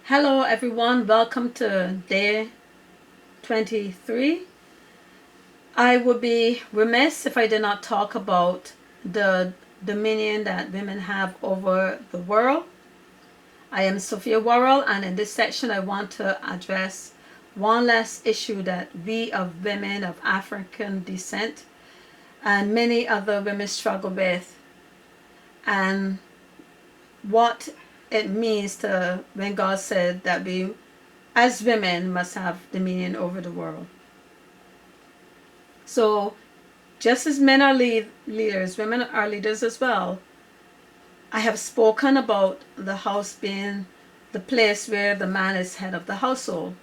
Hello everyone, welcome to day 23. I would be remiss if I did not talk about the dominion that women have over the world. I am Sophia Worrell, and in this section I want to address one last issue that we of women of African descent and many other women struggle with, and what it means to when God said that we as women must have dominion over the world. So just as men are leaders, women are leaders as well. I have spoken about the house being the place where the man is head of the household,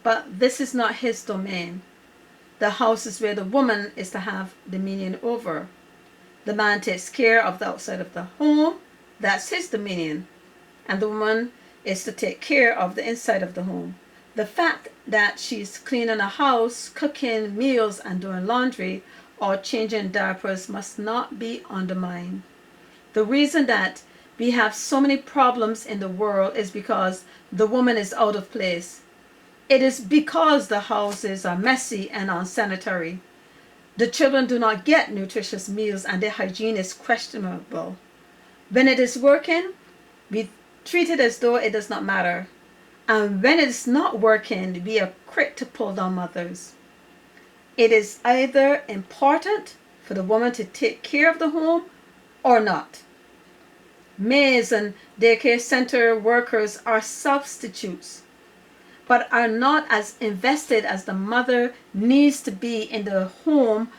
but this is not his domain. The house is where the woman is to have dominion over. The man takes care of the outside of the home, that's his dominion, and the woman is to take care of the inside of the home. The fact that she's cleaning a house, cooking meals, and doing laundry or changing diapers must not be undermined. The reason that we have so many problems in the world is because the woman is out of place. It is because the houses are messy and unsanitary. The children do not get nutritious meals and their hygiene is questionable. When it is working, we treat it as though it does not matter. And when it is not working, we are quick to pull down mothers. It is either important for the woman to take care of the home or not. Maids and daycare center workers are substitutes, but are not as invested as the mother needs to be in the home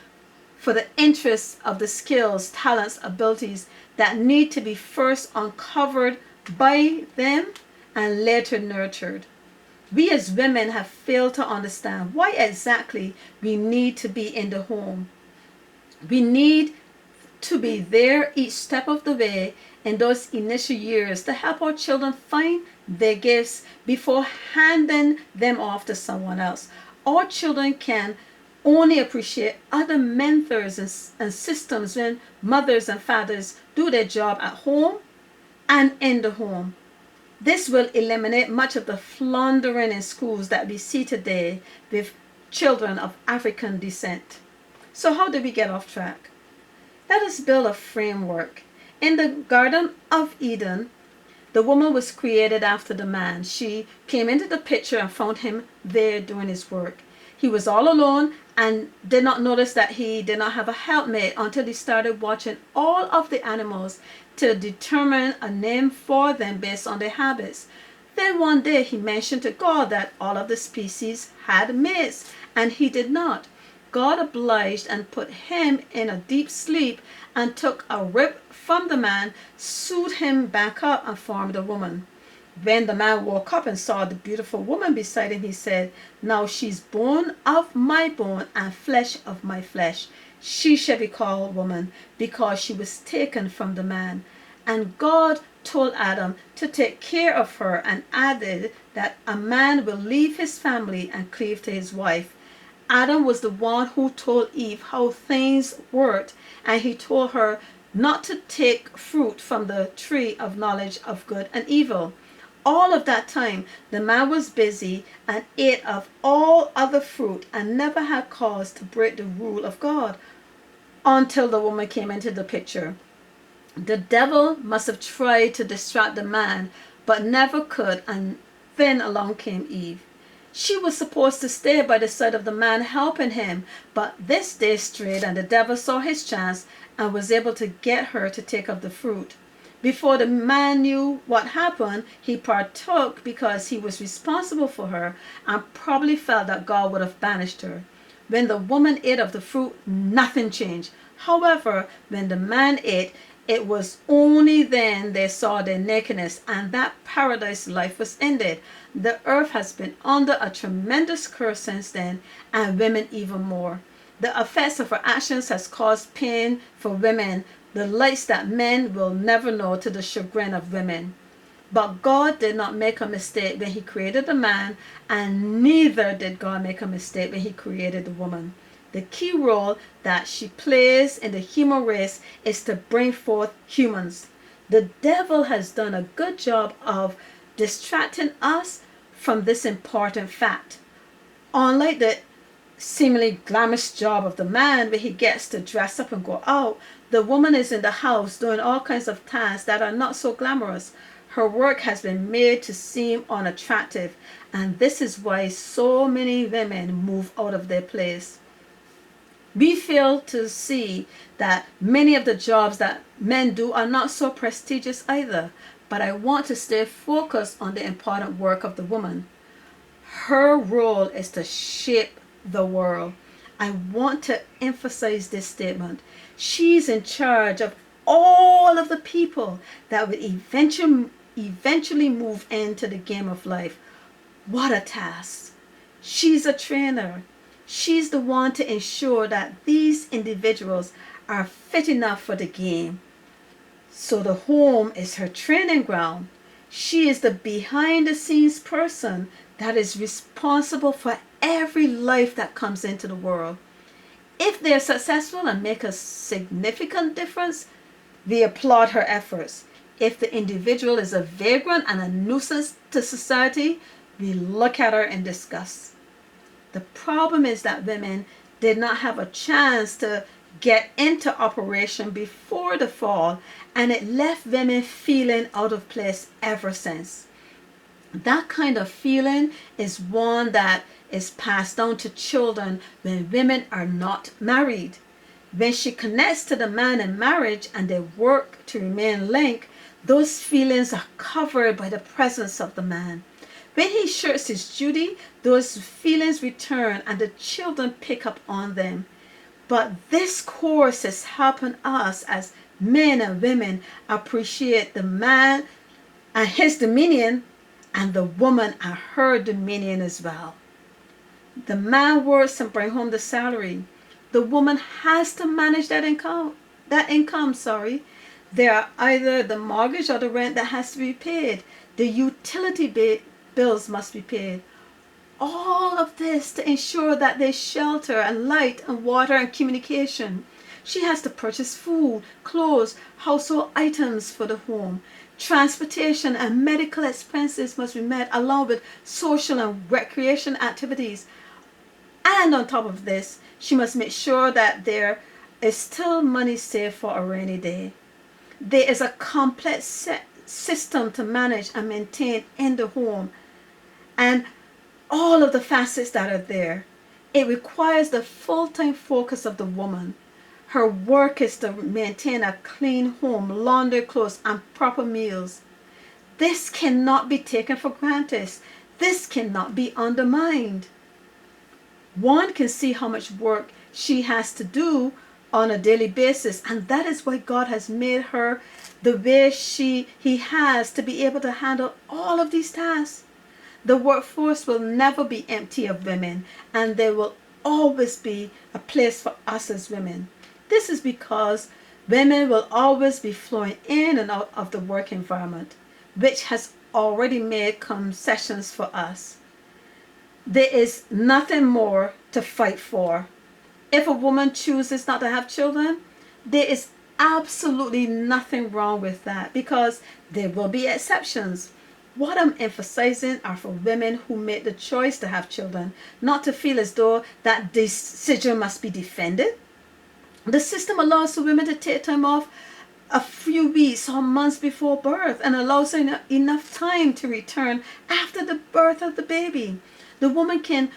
for the interests of the skills, talents, abilities that need to be first uncovered by them and later nurtured. We as women have failed to understand why exactly we need to be in the home. We need to be there each step of the way in those initial years to help our children find their gifts before handing them off to someone else. Our children can only appreciate other mentors and systems when mothers and fathers do their job at home and in the home. This will eliminate much of the floundering in schools that we see today with children of African descent. So how did we get off track? Let us build a framework. In the Garden of Eden, the woman was created after the man. She came into the picture and found him there doing his work. He was all alone and did not notice that he did not have a helpmate until he started watching all of the animals to determine a name for them based on their habits. Then one day he mentioned to God that all of the species had mates, and he did not. God obliged and put him in a deep sleep and took a rib from the man, sewed him back up, and formed a woman. When the man woke up and saw the beautiful woman beside him, he said, "Now she's bone of my bone and flesh of my flesh. She shall be called woman, because she was taken from the man." And God told Adam to take care of her and added that a man will leave his family and cleave to his wife. Adam was the one who told Eve how things worked, and he told her not to take fruit from the tree of knowledge of good and evil. All of that time, the man was busy and ate of all other fruit and never had cause to break the rule of God until the woman came into the picture. The devil must have tried to distract the man, but never could, and then along came Eve. She was supposed to stay by the side of the man helping him, but this day strayed and the devil saw his chance and was able to get her to take of the fruit. Before the man knew what happened, he partook because he was responsible for her and probably felt that God would have banished her. When the woman ate of the fruit, nothing changed. However, when the man ate, it was only then they saw their nakedness, and that paradise life was ended. The earth has been under a tremendous curse since then, and women even more. The effects of our actions has caused pain for women, the lights that men will never know, to the chagrin of women. But God did not make a mistake when he created the man, and neither did God make a mistake when he created the woman. The key role that she plays in the human race is to bring forth humans. The devil has done a good job of distracting us from this important fact. Unlike the seemingly glamorous job of the man where he gets to dress up and go out, the woman is in the house doing all kinds of tasks that are not so glamorous. Her work has been made to seem unattractive, and this is why so many women move out of their place. We fail to see that many of the jobs that men do are not so prestigious either, but I want to stay focused on the important work of the woman. Her role is to shape the world. I want to emphasize this statement. She's in charge of all of the people that will eventually move into the game of life. What a task. She's a trainer. She's the one to ensure that these individuals are fit enough for the game. So the home is her training ground. She is the behind the scenes person that is responsible for every life that comes into the world. If they're successful and make a significant difference, we applaud her efforts. If the individual is a vagrant and a nuisance to society, we look at her in disgust. The problem is that women did not have a chance to get into operation before the fall, and it left women feeling out of place ever since. That kind of feeling is one that is passed down to children when women are not married. When she connects to the man in marriage and they work to remain linked, those feelings are covered by the presence of the man. When he shirks his duty, those feelings return and the children pick up on them. But this course is helping us as men and women appreciate the man and his dominion, and the woman and her dominion as well. The man works and bring home the salary. The woman has to manage that income. There are either the mortgage or the rent that has to be paid. The utility bills must be paid. All of this to ensure that there's shelter and light and water and communication. She has to purchase food, clothes, household items for the home. Transportation and medical expenses must be met, along with social and recreation activities. And on top of this, she must make sure that there is still money saved for a rainy day. There is a complex system to manage and maintain in the home, and all of the facets that are there. It requires the full-time focus of the woman. Her work is to maintain a clean home, launder clothes, and proper meals. This cannot be taken for granted. This cannot be undermined. One can see how much work she has to do on a daily basis, and that is why God has made her the way he has to be able to handle all of these tasks. The workforce will never be empty of women, and there will always be a place for us as women. This is because women will always be flowing in and out of the work environment, which has already made concessions for us. There is nothing more to fight for. If a woman chooses not to have children, there is absolutely nothing wrong with that, because there will be exceptions. What I'm emphasizing are for women who make the choice to have children, not to feel as though that decision must be defended. The system allows for women to take time off a few weeks or months before birth, and allows enough time to return after the birth of the baby. The woman can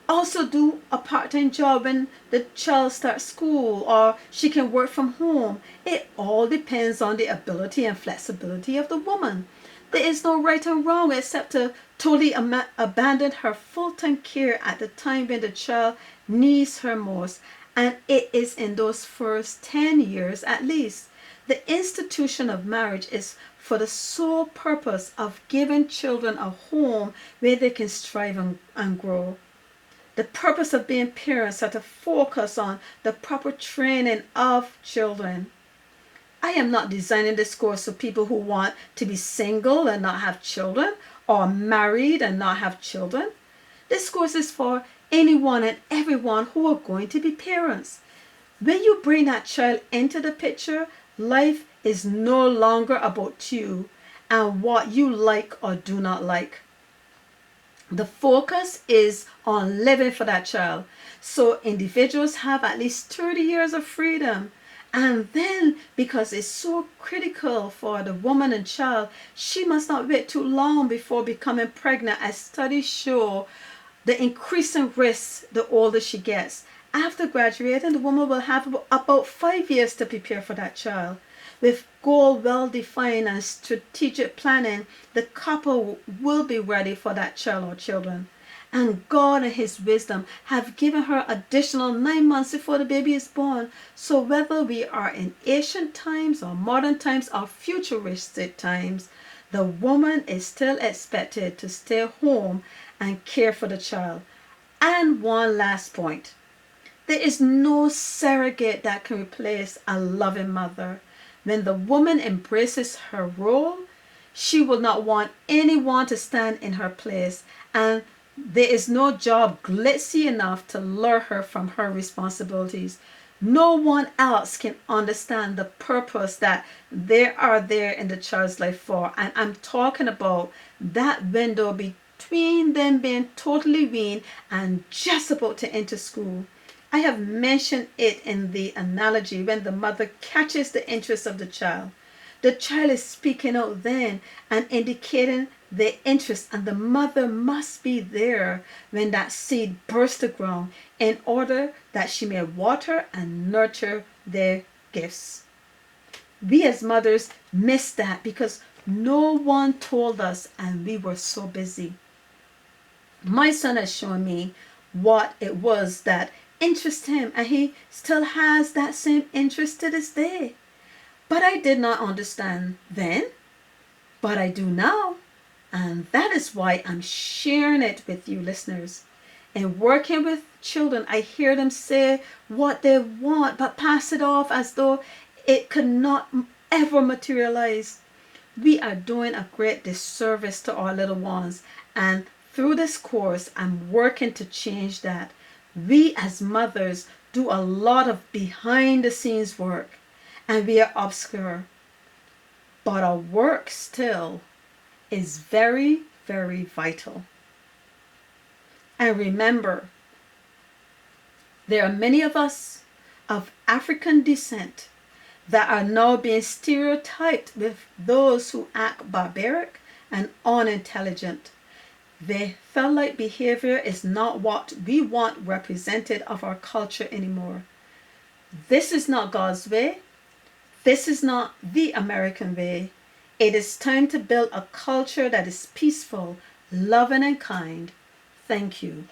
also do a part-time job when the child starts school, or she can work from home. It all depends on the ability and flexibility of the woman. There is no right or wrong except to totally abandon her full-time care at the time when the child needs her most, and it is in those first 10 years at least. The institution of marriage is for the sole purpose of giving children a home where they can strive and grow. The purpose of being parents are to focus on the proper training of children. I am not designing this course for people who want to be single and not have children, or married and not have children. This course is for anyone and everyone who are going to be parents. When you bring that child into the picture, life is no longer about you, and what you like or do not like. The focus is on living for that child. So individuals have at least 30 years of freedom. And then, because it's so critical for the woman and child, she must not wait too long before becoming pregnant, as studies show the increasing risk the older she gets. After graduating, the woman will have about 5 years to prepare for that child. With goal well defined and strategic planning, the couple will be ready for that child or children. And God in His wisdom have given her additional 9 months before the baby is born. So whether we are in ancient times or modern times or futuristic times, the woman is still expected to stay home and care for the child. And one last point. There is no surrogate that can replace a loving mother. When the woman embraces her role, she will not want anyone to stand in her place, and there is no job glitzy enough to lure her from her responsibilities. No one else can understand the purpose that they are there in the child's life for. And I'm talking about that window between them being totally weaned and just about to enter school. I have mentioned it in the analogy when the mother catches the interest of the child. The child is speaking out then and indicating their interest, and the mother must be there when that seed bursts the ground in order that she may water and nurture their gifts. We as mothers miss that because no one told us and we were so busy. My son has shown me what it was that interested him, and he still has that same interest to this day. But I did not understand then, but I do now. And that is why I'm sharing it with you listeners. In working with children, I hear them say what they want, but pass it off as though it could not ever materialize. We are doing a great disservice to our little ones. And through this course, I'm working to change that. We as mothers do a lot of behind the scenes work, and we are obscure. But our work still is very, very vital. And remember, there are many of us of African descent that are now being stereotyped with those who act barbaric and unintelligent. Their felt-like behavior is not what we want represented of our culture anymore. This is not God's way. This is not the American way. It is time to build a culture that is peaceful, loving, and kind. Thank you.